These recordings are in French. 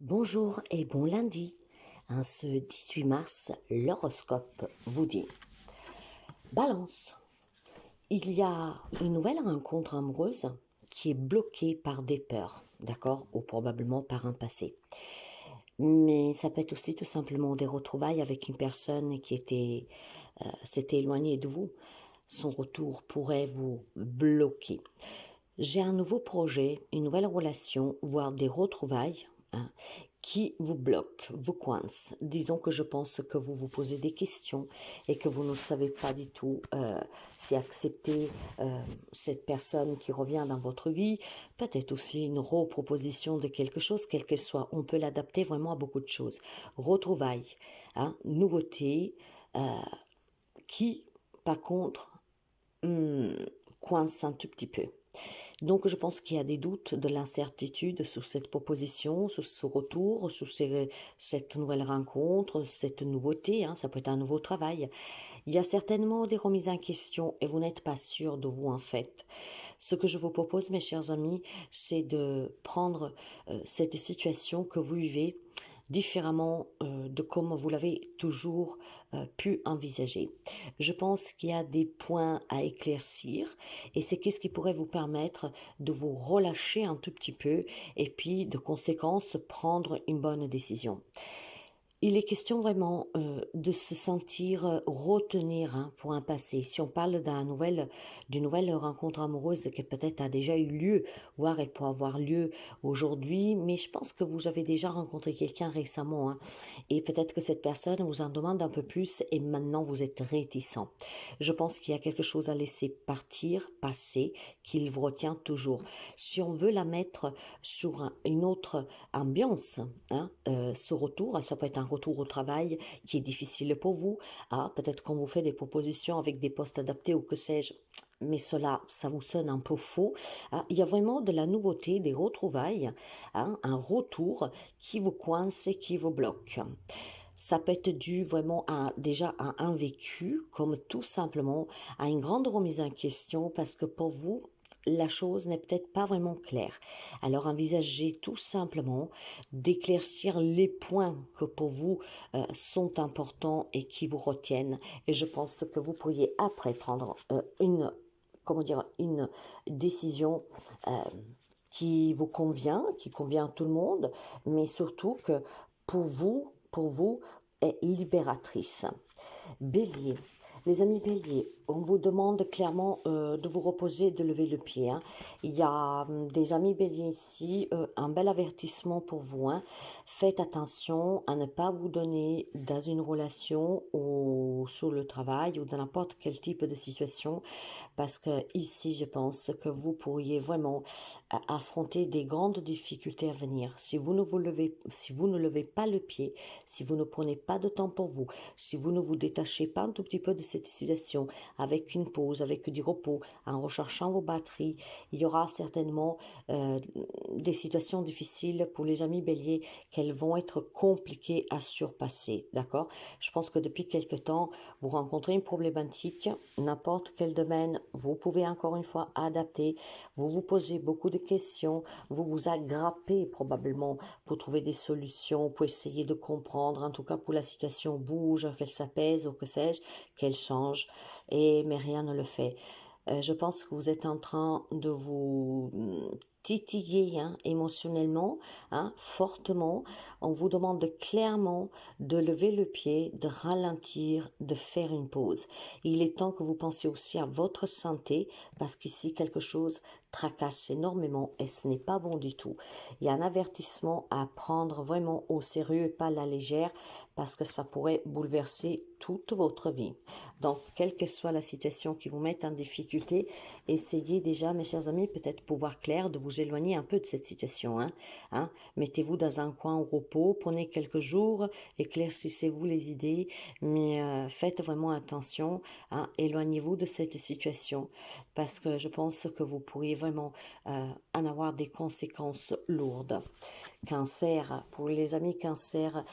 Bonjour et bon lundi. Ce 18 mars, l'horoscope vous dit Balance. Il y a une nouvelle rencontre amoureuse qui est bloquée par des peurs, d'accord, ou probablement par un passé. Mais ça peut être aussi tout simplement des retrouvailles avec une personne qui s'était éloignée de vous. Son retour pourrait vous bloquer. J'ai un nouveau projet, une nouvelle relation, voire des retrouvailles qui vous bloquent, vous coincent. Disons que je pense que vous vous posez des questions et que vous ne savez pas du tout si accepter cette personne qui revient dans votre vie, peut-être aussi une reproposition de quelque chose, quelle qu'elle soit. On peut l'adapter vraiment à beaucoup de choses. Retrouvailles, nouveautés, qui, par contre, coince un tout petit peu. Donc, je pense qu'il y a des doutes, de l'incertitude sur cette proposition, sur ce retour, sur cette nouvelle rencontre, cette nouveauté. Ça peut être un nouveau travail. Il y a certainement des remises en question et vous n'êtes pas sûr de vous en fait. Ce que je vous propose, mes chers amis, c'est de prendre cette situation que vous vivez différemment de comme vous l'avez toujours pu envisager. Je pense qu'il y a des points à éclaircir et c'est qu'est-ce qui pourrait vous permettre de vous relâcher un tout petit peu et puis de conséquence prendre une bonne décision. Il est question vraiment de se sentir retenir pour un passé. Si on parle d'une nouvelle rencontre amoureuse qui peut-être a déjà eu lieu, voire elle peut avoir lieu aujourd'hui, mais je pense que vous avez déjà rencontré quelqu'un récemment, et peut-être que cette personne vous en demande un peu plus et maintenant vous êtes réticent. Je pense qu'il y a quelque chose à laisser partir, passer, qu'il vous retient toujours. Si on veut la mettre sur une autre ambiance, ce retour, ça peut être un retour au travail qui est difficile pour vous, peut-être qu'on vous fait des propositions avec des postes adaptés ou que sais-je, mais cela, ça vous sonne un peu faux. Il y a vraiment de la nouveauté, des retrouvailles, un retour qui vous coince et qui vous bloque. Ça peut être dû vraiment déjà à un vécu, comme tout simplement à une grande remise en question, parce que pour vous, la chose n'est peut-être pas vraiment claire. Alors envisagez tout simplement d'éclaircir les points que pour vous sont importants et qui vous retiennent. Et je pense que vous pourriez après prendre une décision qui vous convient, qui convient à tout le monde, mais surtout que pour vous, est libératrice. Bélier. Les amis béliers, on vous demande clairement de vous reposer, de lever le pied. Il y a des amis béliers ici, un bel avertissement pour vous. Faites attention à ne pas vous donner dans une relation ou sur le travail ou dans n'importe quel type de situation, parce que ici, je pense que vous pourriez vraiment affronter des grandes difficultés à venir. Si vous ne levez pas le pied, si vous ne prenez pas de temps pour vous, si vous ne vous détachez pas un tout petit peu de cette situation, avec une pause, avec du repos, en rechargeant vos batteries, il y aura certainement des situations difficiles pour les amis béliers qu'elles vont être compliquées à surpasser, d'accord? Je pense que depuis quelque temps, vous rencontrez une problématique, n'importe quel domaine, vous pouvez encore une fois adapter, vous vous posez beaucoup de questions, vous vous aggrappez probablement pour trouver des solutions, pour essayer de comprendre, en tout cas pour la situation bouge, qu'elle s'apaise ou que sais-je, qu'elle change, mais rien ne le fait. Je pense que vous êtes en train de vous titiller émotionnellement, fortement. On vous demande clairement de lever le pied, de ralentir, de faire une pause. Il est temps que vous pensiez aussi à votre santé, parce qu'ici quelque chose tracasse énormément et ce n'est pas bon du tout. Il y a un avertissement à prendre vraiment au sérieux et pas à la légère, parce que ça pourrait bouleverser toute votre vie. Donc, quelle que soit la situation qui vous mette en difficulté, essayez déjà, mes chers amis, peut-être pour voir clair, de vous éloigner un peu de cette situation. Mettez-vous dans un coin au repos, prenez quelques jours, éclaircissez-vous les idées, mais faites vraiment attention, éloignez-vous de cette situation, parce que je pense que vous pourriez vraiment en avoir des conséquences lourdes. Cancer, pour les amis cancer,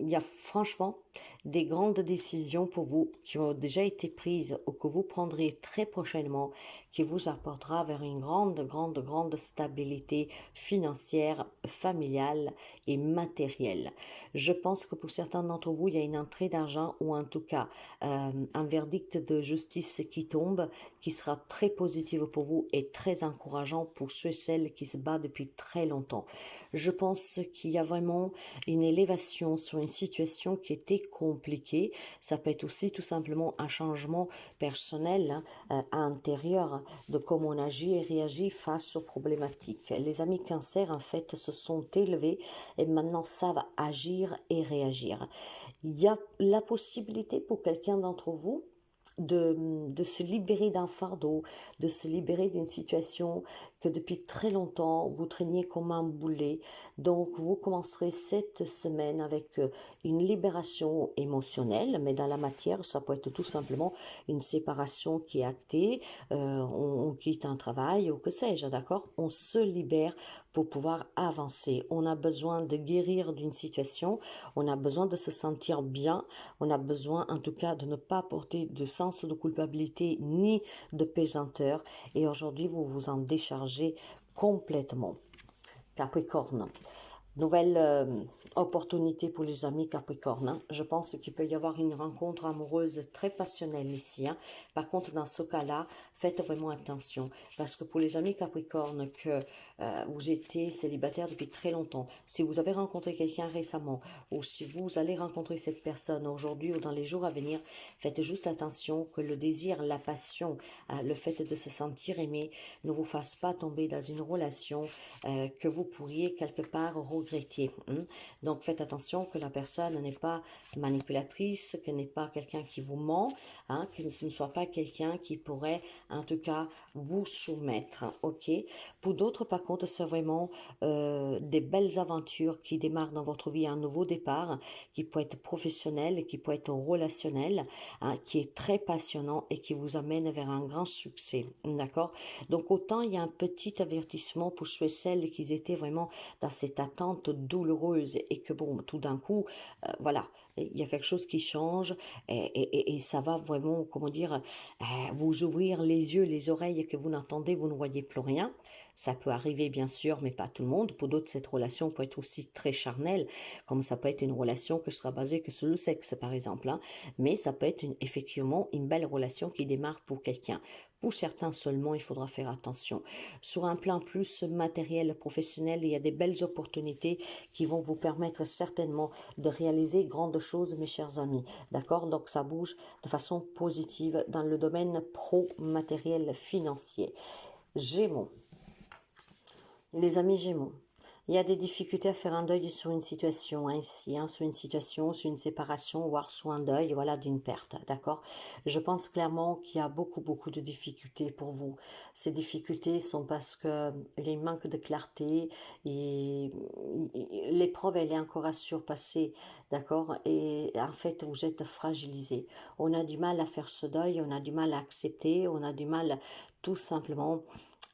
il y a franchement des grandes décisions pour vous qui ont déjà été prises ou que vous prendrez très prochainement, qui vous apportera vers une grande stabilité financière, familiale et matérielle. Je pense que pour certains d'entre vous, il y a une entrée d'argent ou en tout cas un verdict de justice qui tombe, qui sera très positif pour vous et très encourageant pour ceux et celles qui se battent depuis très longtemps. Je pense qu'il y a vraiment une élévation sur une situation qui était compliquée. Ça peut être aussi tout simplement un changement personnel intérieur de comment on agit et réagit face aux problématiques. Les amis cancer, en fait, se sont élevés et maintenant savent agir et réagir. Il y a la possibilité pour quelqu'un d'entre vous de se libérer d'un fardeau, de se libérer d'une situation que depuis très longtemps vous traîniez comme un boulet. Donc vous commencerez cette semaine avec une libération émotionnelle, mais dans la matière, ça peut être tout simplement une séparation qui est actée, on quitte un travail ou que sais-je, d'accord? On se libère pour pouvoir avancer. On a besoin de guérir d'une situation, on a besoin de se sentir bien, on a besoin en tout cas de ne pas porter de sens de culpabilité ni de pesanteur. Et aujourd'hui, vous vous en déchargez complètement. Capricorne. Nouvelle opportunité pour les amis Capricorne. Hein. Je pense qu'il peut y avoir une rencontre amoureuse très passionnelle ici. Hein. Par contre, dans ce cas-là, faites vraiment attention. Parce que pour les amis Capricorne, que vous étiez célibataire depuis très longtemps, si vous avez rencontré quelqu'un récemment, ou si vous allez rencontrer cette personne aujourd'hui ou dans les jours à venir, faites juste attention que le désir, la passion, le fait de se sentir aimé ne vous fasse pas tomber dans une relation que vous pourriez quelque part regretter. Donc faites attention que la personne n'est pas manipulatrice, qu'elle n'est pas quelqu'un qui vous ment, que ce ne soit pas quelqu'un qui pourrait en tout cas vous soumettre. Ok. Pour d'autres par contre c'est vraiment des belles aventures qui démarrent dans votre vie, un nouveau départ qui peut être professionnel, qui peut être relationnel, qui est très passionnant et qui vous amène vers un grand succès. D'accord. Donc autant il y a un petit avertissement pour ceux et celles qui étaient vraiment dans cette attente douloureuse et que bon, tout d'un coup, voilà, il y a quelque chose qui change et ça va vraiment, comment dire, vous ouvrir les yeux, les oreilles que vous n'entendez, vous ne voyez plus rien. Ça peut arriver bien sûr, mais pas tout le monde. Pour d'autres, cette relation peut être aussi très charnelle, comme ça peut être une relation que sera basée que sur le sexe, par exemple. Hein. Mais ça peut être effectivement une belle relation qui démarre pour quelqu'un. Pour certains seulement, il faudra faire attention. Sur un plan plus matériel, professionnel, il y a des belles opportunités qui vont vous permettre certainement de réaliser grandes choses, mes chers amis. D'accord? Donc, ça bouge de façon positive dans le domaine pro-matériel financier. Gémeaux. Les amis Gémeaux. Il y a des difficultés à faire un deuil sur une situation ici, sur une situation, sur une séparation, voire sur un deuil, voilà, d'une perte, d'accord? Je pense clairement qu'il y a beaucoup de difficultés pour vous. Ces difficultés sont parce que les manques de clarté et l'épreuve, elle est encore à surpasser, d'accord? Et en fait, vous êtes fragilisé. On a du mal à faire ce deuil, on a du mal à accepter, on a du mal tout simplement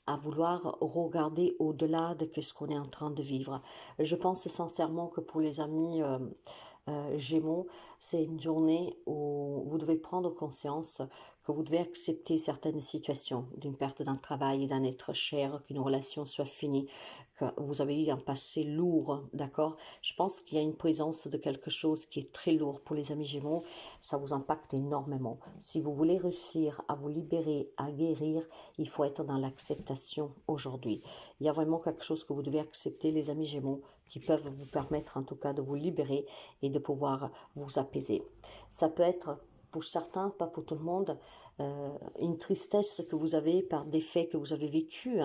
à vouloir regarder au-delà de ce qu'on est en train de vivre. Je pense sincèrement que pour les amis Gémeaux, c'est une journée où vous devez prendre conscience que vous devez accepter certaines situations, d'une perte d'un travail, d'un être cher, qu'une relation soit finie, que vous avez eu un passé lourd, d'accord? Je pense qu'il y a une présence de quelque chose qui est très lourd pour les amis Gémeaux, ça vous impacte énormément. Si vous voulez réussir à vous libérer, à guérir, il faut être dans l'acceptation aujourd'hui. Il y a vraiment quelque chose que vous devez accepter, les amis Gémeaux, qui peuvent vous permettre en tout cas de vous libérer et de pouvoir vous apaiser. Ça peut être pour certains, pas pour tout le monde, une tristesse que vous avez par des faits que vous avez vécus,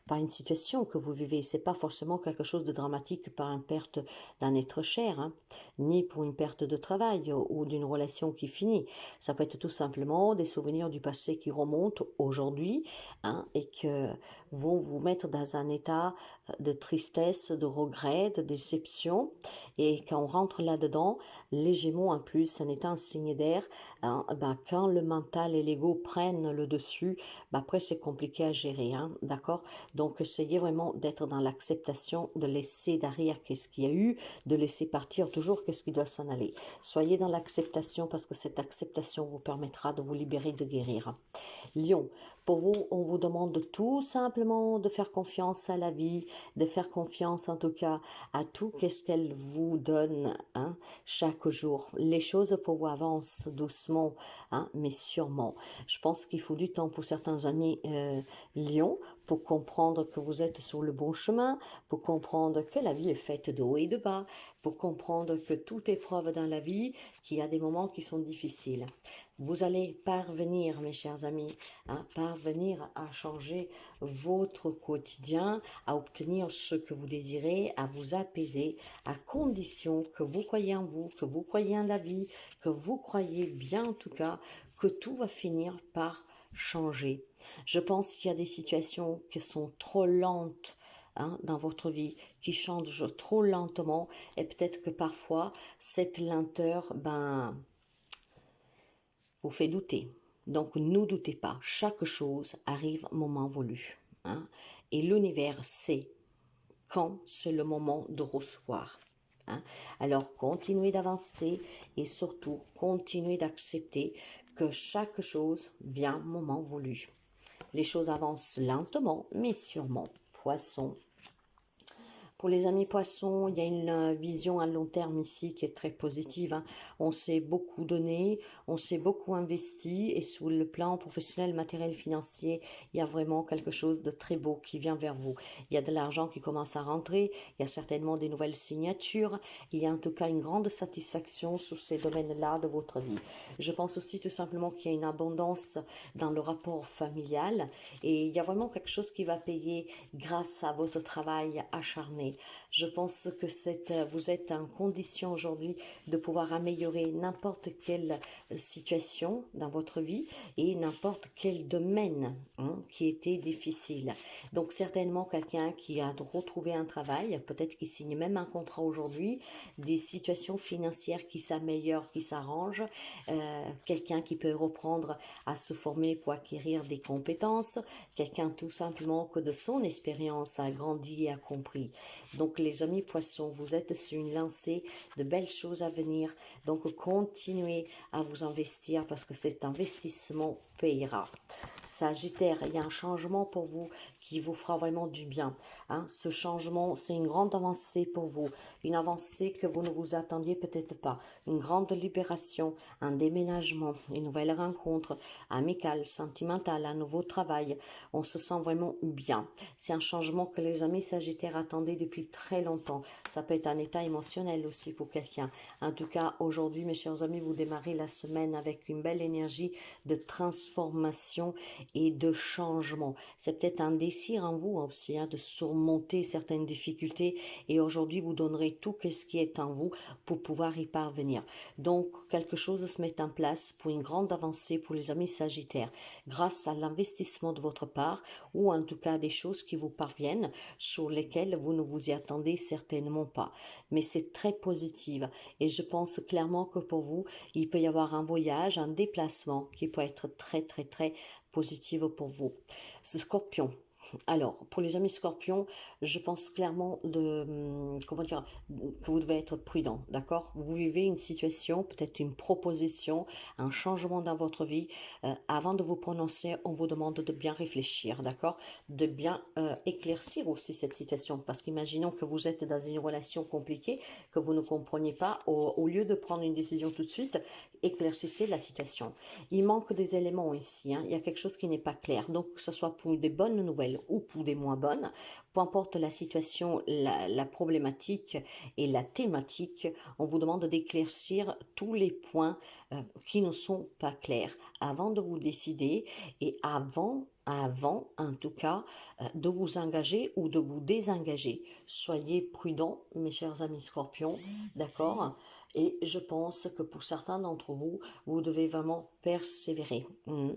par une situation que vous vivez. C'est pas forcément quelque chose de dramatique par une perte d'un être cher, ni pour une perte de travail ou d'une relation qui finit. Ça peut être tout simplement des souvenirs du passé qui remontent aujourd'hui et que vont vous mettre dans un état de tristesse, de regret, de déception. Et quand on rentre là-dedans, les Gémeaux en plus, en étant un signe d'air, quand le mental et l'ego l'ego prenne le dessus, bah après c'est compliqué à gérer, hein, d'accord? Donc essayez vraiment d'être dans l'acceptation, de laisser derrière qu'est-ce qu'il y a eu, de laisser partir toujours qu'est-ce qui doit s'en aller. Soyez dans l'acceptation parce que cette acceptation vous permettra de vous libérer, de guérir. Lion, pour vous, on vous demande tout simplement de faire confiance à la vie, de faire confiance en tout cas à tout qu'est-ce qu'elle vous donne, hein, chaque jour. Les choses pour vous avancent doucement, hein, mais sûrement. Je pense qu'il faut du temps pour certains amis Lion pour comprendre que vous êtes sur le bon chemin, pour comprendre que la vie est faite de haut et de bas, pour comprendre que toute épreuve dans la vie, qu'il y a des moments qui sont difficiles. Vous allez parvenir, mes chers amis, hein, parvenir à changer votre quotidien, à obtenir ce que vous désirez, à vous apaiser, à condition que vous croyez en vous, que vous croyez en la vie, que vous croyez bien en tout cas, que tout va finir par changer. Je pense qu'il y a des situations qui sont trop lentes, hein, dans votre vie, qui changent trop lentement, et peut-être que parfois, cette lenteur, vous fait douter. Donc, ne doutez pas, chaque chose arrive au moment voulu, hein, et l'univers sait quand c'est le moment de recevoir. Hein. Alors, continuez d'avancer et surtout, continuez d'accepter que chaque chose vient au moment voulu. Les choses avancent lentement, mais sûrement. Poisson. Pour les amis poissons, il y a une vision à long terme ici qui est très positive, hein. On s'est beaucoup donné, on s'est beaucoup investi et sous le plan professionnel, matériel, financier, il y a vraiment quelque chose de très beau qui vient vers vous. Il y a de l'argent qui commence à rentrer, il y a certainement des nouvelles signatures, il y a en tout cas une grande satisfaction sur ces domaines-là de votre vie. Je pense aussi tout simplement qu'il y a une abondance dans le rapport familial et il y a vraiment quelque chose qui va payer grâce à votre travail acharné. Je pense que vous êtes en condition aujourd'hui de pouvoir améliorer n'importe quelle situation dans votre vie et n'importe quel domaine, hein, qui était difficile. Donc certainement quelqu'un qui a retrouvé un travail, peut-être qui signe même un contrat aujourd'hui, des situations financières qui s'améliorent, qui s'arrangent, quelqu'un qui peut reprendre à se former pour acquérir des compétences, quelqu'un tout simplement que de son expérience a grandi et a compris. Donc les amis poissons, vous êtes sur une lancée de belles choses à venir. Donc continuez à vous investir parce que cet investissement payera. Sagittaire, il y a un changement pour vous qui vous fera vraiment du bien. Hein. Ce changement, c'est une grande avancée pour vous. Une avancée que vous ne vous attendiez peut-être pas. Une grande libération, un déménagement, une nouvelle rencontre amicale, sentimentale, un nouveau travail. On se sent vraiment bien. C'est un changement que les amis Sagittaires attendaient depuis très longtemps. Ça peut être un état émotionnel aussi pour quelqu'un. En tout cas, aujourd'hui, mes chers amis, vous démarrez la semaine avec une belle énergie de transformation et de changement. C'est peut-être un désir en vous aussi, hein, de surmonter certaines difficultés et aujourd'hui, vous donnerez tout ce qui est en vous pour pouvoir y parvenir. Donc, quelque chose se met en place pour une grande avancée pour les amis Sagittaires grâce à l'investissement de votre part ou en tout cas des choses qui vous parviennent sur lesquelles vous ne vous y attendez certainement pas. Mais c'est très positif et je pense clairement que pour vous, il peut y avoir un voyage, un déplacement qui peut être très très très positif pour vous. Scorpion. Alors, pour les amis scorpions, je pense clairement comment dire, que vous devez être prudent, d'accord? Vous vivez une situation, peut-être une proposition, un changement dans votre vie. Avant de vous prononcer, on vous demande de bien réfléchir, d'accord? De bien éclaircir aussi cette situation. Parce qu'imaginons que vous êtes dans une relation compliquée, que vous ne compreniez pas, au lieu de prendre une décision tout de suite, éclaircissez la situation. Il manque des éléments ici, hein. Il y a quelque chose qui n'est pas clair. Donc, que ce soit pour des bonnes nouvelles ou pour des moins bonnes, peu importe la situation, la problématique et la thématique, on vous demande d'éclaircir tous les points qui ne sont pas clairs avant de vous décider et avant en tout cas, de vous engager ou de vous désengager. Soyez prudents, mes chers amis scorpions, d'accord? Et je pense que pour certains d'entre vous, vous devez vraiment persévérer.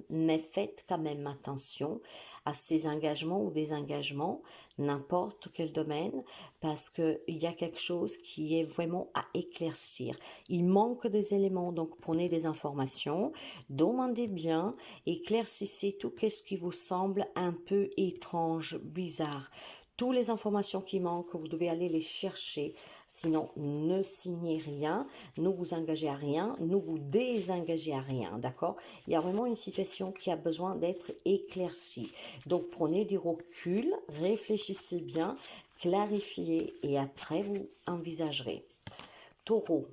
Mais faites quand même attention à ces engagements ou désengagements, n'importe quel domaine, parce qu'il y a quelque chose qui est vraiment à éclaircir. Il manque des éléments, donc prenez des informations, demandez bien, éclaircissez tout ce qui vous semble un peu étrange, bizarre. Toutes les informations qui manquent, vous devez aller les chercher. Sinon, ne signez rien, ne vous engagez à rien, ne vous désengagez à rien, d'accord? Il y a vraiment une situation qui a besoin d'être éclaircie. Donc, prenez du recul, réfléchissez bien, clarifiez et après vous envisagerez. Taureau.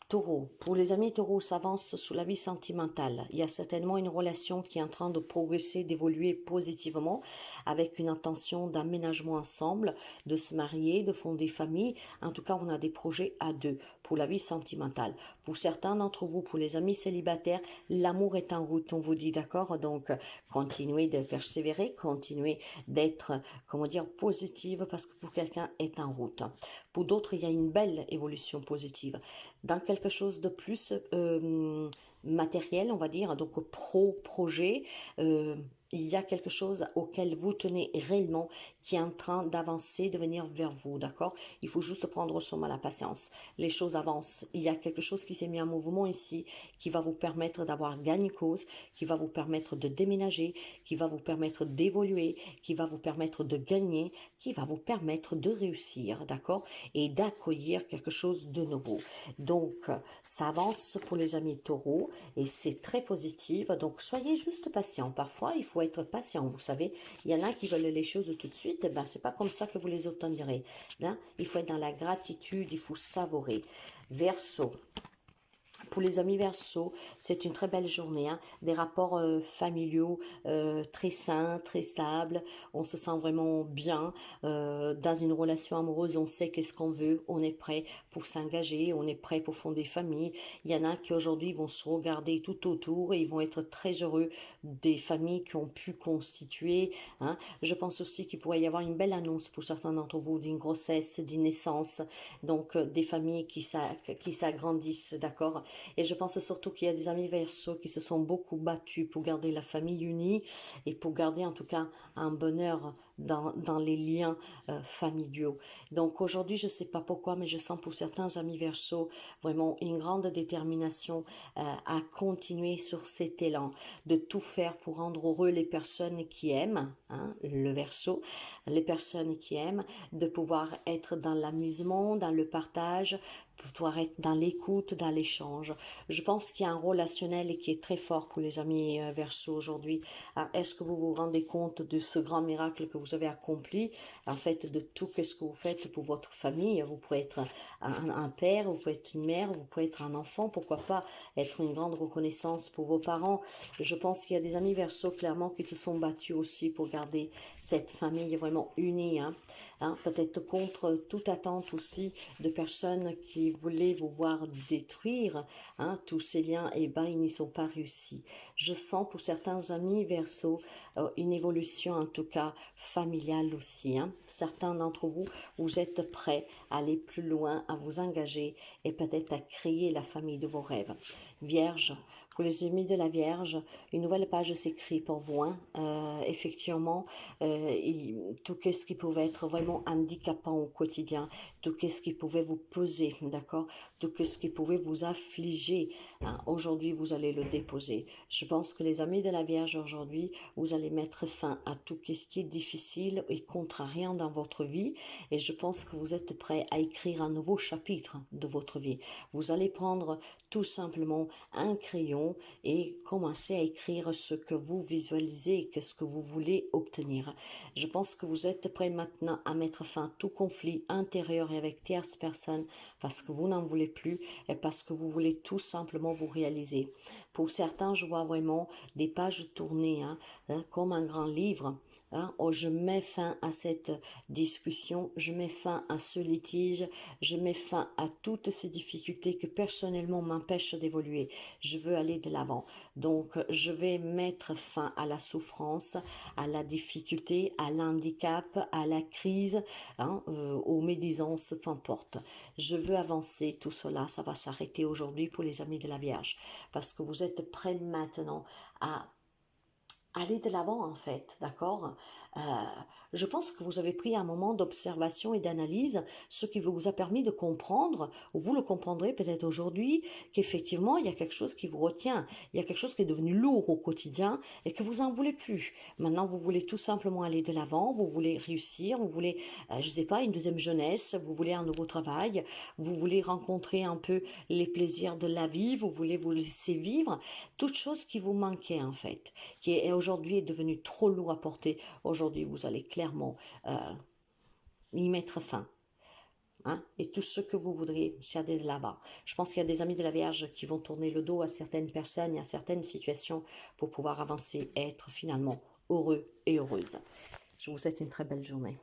Taureau, pour les amis taureaux, s'avance sous la vie sentimentale. Il y a certainement une relation qui est en train de progresser, d'évoluer positivement, avec une intention d'aménagement ensemble, de se marier, de fonder famille. En tout cas, on a des projets à deux pour la vie sentimentale. Pour certains d'entre vous, pour les amis célibataires, l'amour est en route, on vous dit d'accord. Donc, continuez de persévérer, continuez d'être, comment dire, positive parce que pour quelqu'un est en route. Pour d'autres, il y a une belle évolution positive. Dans quelque chose de plus matériel, on va dire, donc projet, il y a quelque chose auquel vous tenez réellement qui est en train d'avancer, de venir vers vous, d'accord? Il faut juste prendre son mal à patience. Les choses avancent. Il y a quelque chose qui s'est mis en mouvement ici qui va vous permettre d'avoir gagne cause, qui va vous permettre de déménager, qui va vous permettre d'évoluer, qui va vous permettre de gagner, qui va vous permettre de réussir, d'accord? Et d'accueillir quelque chose de nouveau. Donc, ça avance pour les amis taureaux et c'est très positif. Donc, soyez juste patients. Parfois, il faut être patient. Vous savez, il y en a qui veulent les choses tout de suite. Eh ben, c'est pas comme ça que vous les obtiendrez. Là, il faut être dans la gratitude, il faut savourer. Verseau. Pour les amis Verseau, c'est une très belle journée, hein. Des rapports familiaux très sains, très stables. On se sent vraiment bien. Dans une relation amoureuse, on sait qu'est-ce qu'on veut. On est prêt pour s'engager. On est prêt pour fonder famille. Il y en a qui aujourd'hui vont se regarder tout autour et ils vont être très heureux des familles qui ont pu constituer, hein. Je pense aussi qu'il pourrait y avoir une belle annonce pour certains d'entre vous d'une grossesse, d'une naissance. Donc, des familles qui s'agrandissent, d'accord? Et je pense surtout qu'il y a des amis Verseau qui se sont beaucoup battus pour garder la famille unie et pour garder en tout cas un bonheur dans les liens familiaux. Donc aujourd'hui, je ne sais pas pourquoi, mais je sens pour certains amis Verseau vraiment une grande détermination à continuer sur cet élan, de tout faire pour rendre heureux les personnes qui aiment, hein, le Verseau, les personnes qui aiment, de pouvoir être dans l'amusement, dans le partage, pouvoir être dans l'écoute, dans l'échange. Je pense qu'il y a un relationnel qui est très fort pour les amis Verseau aujourd'hui. Est-ce que vous vous rendez compte de ce grand miracle que vous avez accompli, en fait, de tout ce que vous faites pour votre famille? Vous pouvez être un père, vous pouvez être une mère, vous pouvez être un enfant, pourquoi pas être une grande reconnaissance pour vos parents. Je pense qu'il y a des amis Verseau clairement qui se sont battus aussi pour garder cette famille vraiment unie, hein. Peut-être contre toute attente aussi de personnes qui voulaient vous voir détruire, hein, tous ces liens, et ben ils n'y sont pas réussis. Je sens pour certains amis Verseau une évolution en tout cas familiale aussi, hein. Certains d'entre vous, vous êtes prêts à aller plus loin, à vous engager et peut-être à créer la famille de vos rêves. Vierge, pour les amis de la Vierge, une nouvelle page s'écrit pour vous, hein. Effectivement, tout ce qui pouvait être vraiment handicapant au quotidien, tout ce qui pouvait vous peser, d'accord, tout ce qui pouvait vous affliger, hein, aujourd'hui vous allez le déposer. Je pense que les amis de la Vierge aujourd'hui, vous allez mettre fin à tout ce qui est difficile et contrariant dans votre vie, et je pense que vous êtes prêts à écrire un nouveau chapitre de votre vie. Vous allez prendre tout simplement un crayon et commencer à écrire ce que vous visualisez et qu'est-ce que vous voulez obtenir. Je pense que vous êtes prêts maintenant à mettre fin à tout conflit intérieur et avec tierces personnes parce que vous n'en voulez plus et parce que vous voulez tout simplement vous réaliser. Pour certains, je vois vraiment des pages tournées, hein, comme un grand livre, hein, où je mets fin à cette discussion, je mets fin à ce litige, je mets fin à toutes ces difficultés que personnellement m'empêchent d'évoluer. Je veux aller de l'avant. Donc, je vais mettre fin à la souffrance, à la difficulté, à l'handicap, à la crise, hein, aux médisances, peu importe. Je veux avancer, tout cela, ça va s'arrêter aujourd'hui pour les amis de la Vierge, parce que vous êtes prêts maintenant à aller de l'avant en fait, d'accord. Euh, je pense que vous avez pris un moment d'observation et d'analyse, ce qui vous a permis de comprendre, ou vous le comprendrez peut-être aujourd'hui, qu'effectivement il y a quelque chose qui vous retient, il y a quelque chose qui est devenu lourd au quotidien et que vous n'en voulez plus. Maintenant vous voulez tout simplement aller de l'avant, vous voulez réussir, vous voulez, je sais pas, une deuxième jeunesse, vous voulez un nouveau travail, vous voulez rencontrer un peu les plaisirs de la vie, vous voulez vous laisser vivre, toute chose qui vous manquait en fait, qui est aujourd'hui est devenu trop lourd à porter. Aujourd'hui, vous allez clairement y mettre fin. Hein, et tout ce que vous voudriez, c'est aller de l'avant. Je pense qu'il y a des amis de la Vierge qui vont tourner le dos à certaines personnes et à certaines situations pour pouvoir avancer et être finalement heureux et heureuse. Je vous souhaite une très belle journée.